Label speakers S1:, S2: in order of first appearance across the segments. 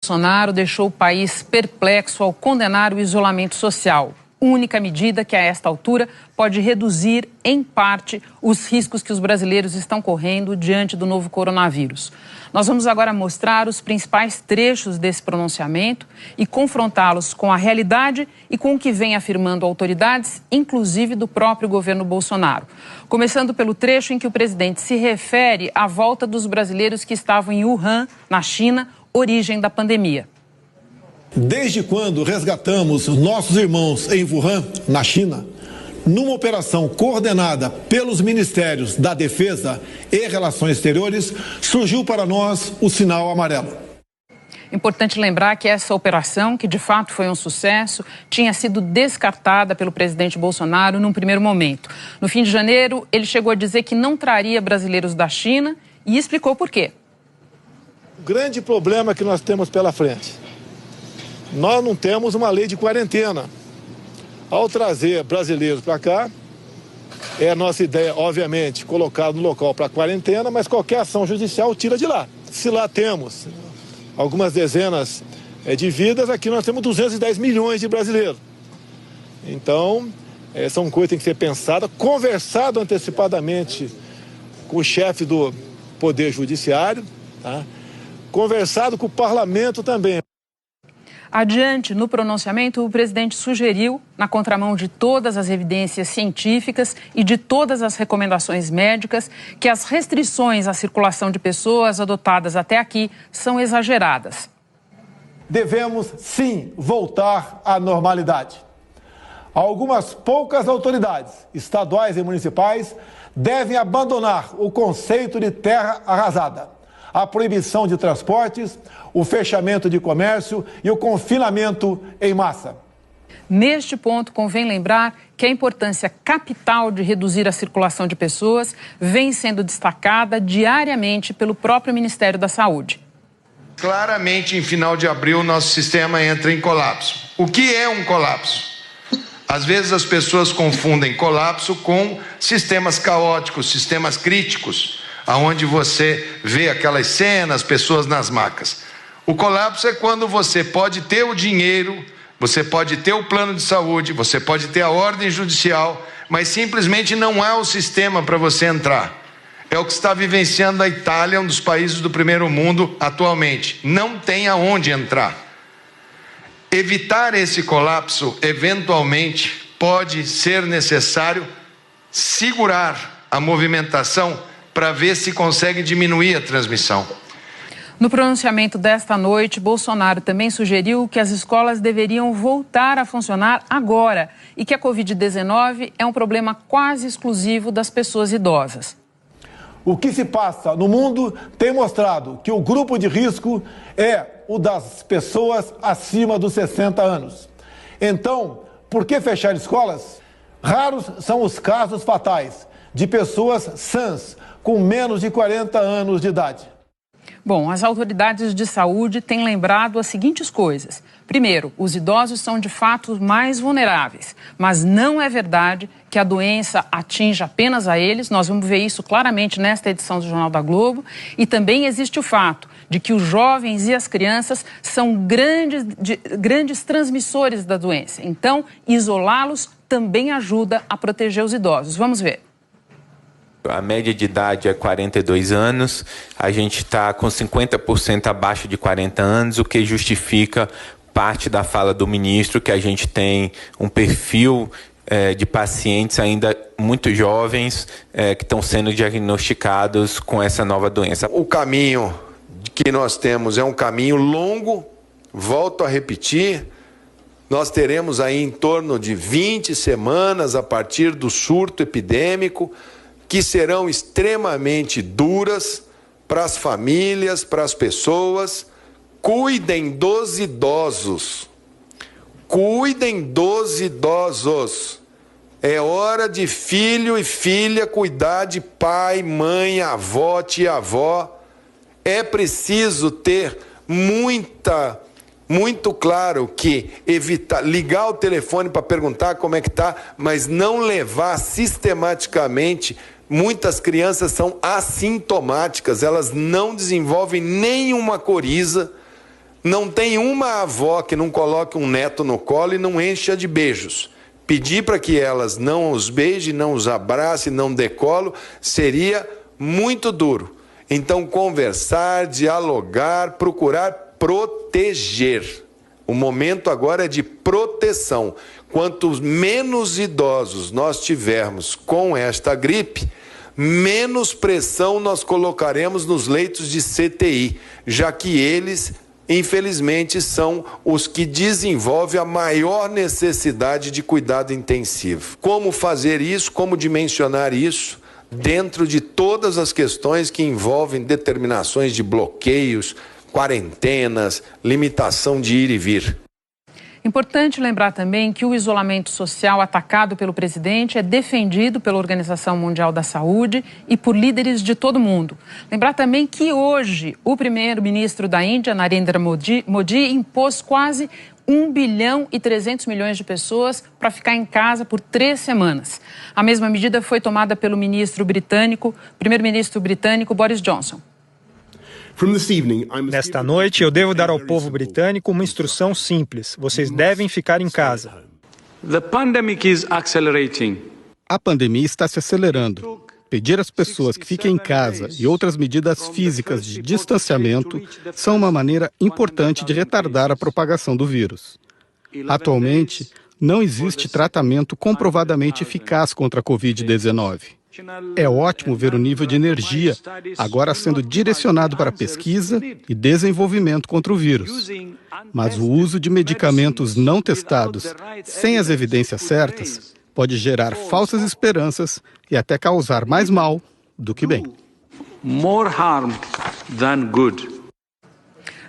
S1: Bolsonaro deixou o país perplexo ao condenar o isolamento social. Única medida que, a esta altura, pode reduzir, em parte, os riscos que os brasileiros estão correndo diante do novo coronavírus. Nós vamos agora mostrar os principais trechos desse pronunciamento e confrontá-los com a realidade e com o que vem afirmando autoridades, inclusive do próprio governo Bolsonaro. Começando pelo trecho em que o presidente se refere à volta dos brasileiros que estavam em Wuhan, na China, origem da pandemia.
S2: Desde quando resgatamos nossos irmãos em Wuhan, na China, numa operação coordenada pelos Ministérios da Defesa e Relações Exteriores, surgiu para nós o sinal amarelo.
S1: Importante lembrar que essa operação, que de fato foi um sucesso, tinha sido descartada pelo presidente Bolsonaro num primeiro momento. No fim de janeiro, ele chegou a dizer que não traria brasileiros da China e explicou por quê.
S2: O grande problema que nós temos pela frente: nós não temos uma lei de quarentena. Ao trazer brasileiros para cá, é a nossa ideia, obviamente, colocar no local para quarentena, mas qualquer ação judicial tira de lá. Se lá temos algumas dezenas de vidas, aqui nós temos 210 milhões de brasileiros. Então, são coisas que têm que ser pensadas, conversado antecipadamente com o chefe do Poder Judiciário, tá? Conversado com o Parlamento também.
S1: Adiante, no pronunciamento, o presidente sugeriu, na contramão de todas as evidências científicas e de todas as recomendações médicas, que as restrições à circulação de pessoas adotadas até aqui são exageradas.
S2: Devemos, sim, voltar à normalidade. Algumas poucas autoridades, estaduais e municipais, devem abandonar o conceito de terra arrasada, a proibição de transportes, o fechamento de comércio e o confinamento em massa.
S1: Neste ponto, convém lembrar que a importância capital de reduzir a circulação de pessoas vem sendo destacada diariamente pelo próprio Ministério da Saúde.
S3: Claramente, em final de abril, nosso sistema entra em colapso. O que é um colapso? Às vezes as pessoas confundem colapso com sistemas caóticos, sistemas críticos, aonde você vê aquelas cenas, pessoas nas macas. O colapso é quando você pode ter o dinheiro, você pode ter o plano de saúde, você pode ter a ordem judicial, mas simplesmente não há o sistema para você entrar. É o que está vivenciando a Itália, um dos países do primeiro mundo atualmente. Não tem aonde entrar. Evitar esse colapso, eventualmente, pode ser necessário segurar a movimentação para ver se consegue diminuir a transmissão.
S1: No pronunciamento desta noite, Bolsonaro também sugeriu que as escolas deveriam voltar a funcionar agora e que a Covid-19 é um problema quase exclusivo das pessoas idosas.
S2: O que se passa no mundo tem mostrado que o grupo de risco é o das pessoas acima dos 60 anos. Então, por que fechar escolas? Raros são os casos fatais de pessoas sãs com menos de 40 anos de idade.
S1: Bom, as autoridades de saúde têm lembrado as seguintes coisas. Primeiro, os idosos são de fato mais vulneráveis, mas não é verdade que a doença atinge apenas a eles. Nós vamos ver isso claramente nesta edição do Jornal da Globo. E também existe o fato de que os jovens e as crianças são grandes transmissores da doença. Então, isolá-los também ajuda a proteger os idosos. Vamos ver.
S4: A média de idade é 42 anos, a gente está com 50% abaixo de 40 anos, o que justifica parte da fala do ministro, que a gente tem um perfil de pacientes ainda muito jovens que estão sendo diagnosticados com essa nova doença.
S3: O caminho que nós temos é um caminho longo, volto a repetir, nós teremos aí em torno de 20 semanas a partir do surto epidêmico, que serão extremamente duras para as famílias, para as pessoas. Cuidem dos idosos. Cuidem dos idosos. É hora de filho e filha cuidar de pai, mãe, avó, tia-avó. É preciso ter muito claro que ligar o telefone para perguntar como é que está, mas não levar sistematicamente. Muitas crianças são assintomáticas, elas não desenvolvem nenhuma coriza, Não tem uma avó que não coloque um neto no colo e não encha de beijos. Pedir para que elas não os beijem, não os abracem, não dê colo, seria muito duro. Então, conversar, dialogar, procurar proteger. O momento agora é de proteção. Quanto menos idosos nós tivermos com esta gripe, menos pressão nós colocaremos nos leitos de CTI, já que eles, infelizmente, são os que desenvolvem a maior necessidade de cuidado intensivo. Como fazer isso, como dimensionar isso dentro de todas as questões que envolvem determinações de bloqueios, quarentenas, limitação de ir e vir.
S1: Importante lembrar também que o isolamento social atacado pelo presidente é defendido pela Organização Mundial da Saúde e por líderes de todo o mundo. Lembrar também que hoje o primeiro-ministro da Índia, Narendra Modi, impôs quase 1 bilhão e 300 milhões de pessoas para ficar em casa por 3 semanas. A mesma medida foi tomada pelo primeiro-ministro britânico Boris Johnson.
S5: Nesta noite, eu devo dar ao povo britânico uma instrução simples. Vocês devem ficar em casa.
S6: A pandemia está se acelerando. Pedir às pessoas que fiquem em casa e outras medidas físicas de distanciamento são uma maneira importante de retardar a propagação do vírus. Atualmente, não existe tratamento comprovadamente eficaz contra a Covid-19. É ótimo ver o nível de energia agora sendo direcionado para pesquisa e desenvolvimento contra o vírus. Mas o uso de medicamentos não testados, sem as evidências certas, pode gerar falsas esperanças e até causar mais mal do que bem.
S7: More harm than good.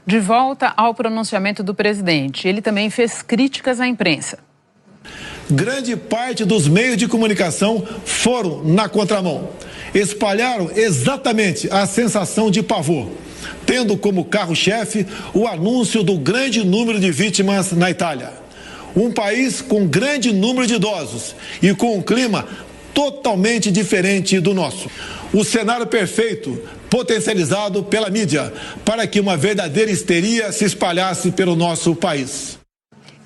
S1: De volta ao pronunciamento do presidente, ele também fez críticas à imprensa.
S2: Grande parte dos meios de comunicação foram na contramão. Espalharam exatamente a sensação de pavor, tendo como carro-chefe o anúncio do grande número de vítimas na Itália. Um país com grande número de idosos e com um clima totalmente diferente do nosso. O cenário perfeito, potencializado pela mídia, para que uma verdadeira histeria se espalhasse pelo nosso país.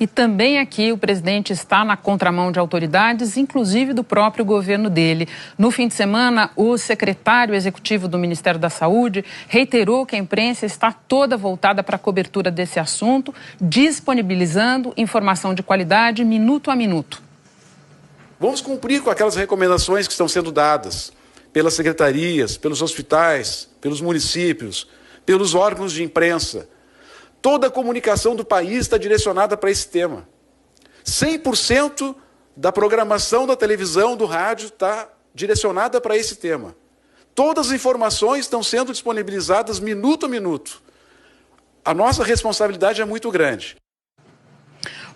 S1: E também aqui o presidente está na contramão de autoridades, inclusive do próprio governo dele. No fim de semana, o secretário executivo do Ministério da Saúde reiterou que a imprensa está toda voltada para a cobertura desse assunto, disponibilizando informação de qualidade minuto a minuto.
S8: Vamos cumprir com aquelas recomendações que estão sendo dadas pelas secretarias, pelos hospitais, pelos municípios, pelos órgãos de imprensa. Toda a comunicação do país está direcionada para esse tema. 100% da programação da televisão, do rádio, está direcionada para esse tema. Todas as informações estão sendo disponibilizadas minuto a minuto. A nossa responsabilidade é muito grande.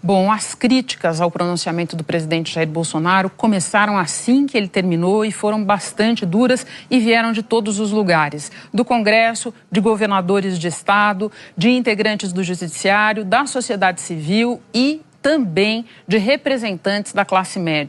S1: Bom, as críticas ao pronunciamento do presidente Jair Bolsonaro começaram assim que ele terminou e foram bastante duras e vieram de todos os lugares. Do Congresso, de governadores de estado, de integrantes do Judiciário, da sociedade civil e também de representantes da classe média.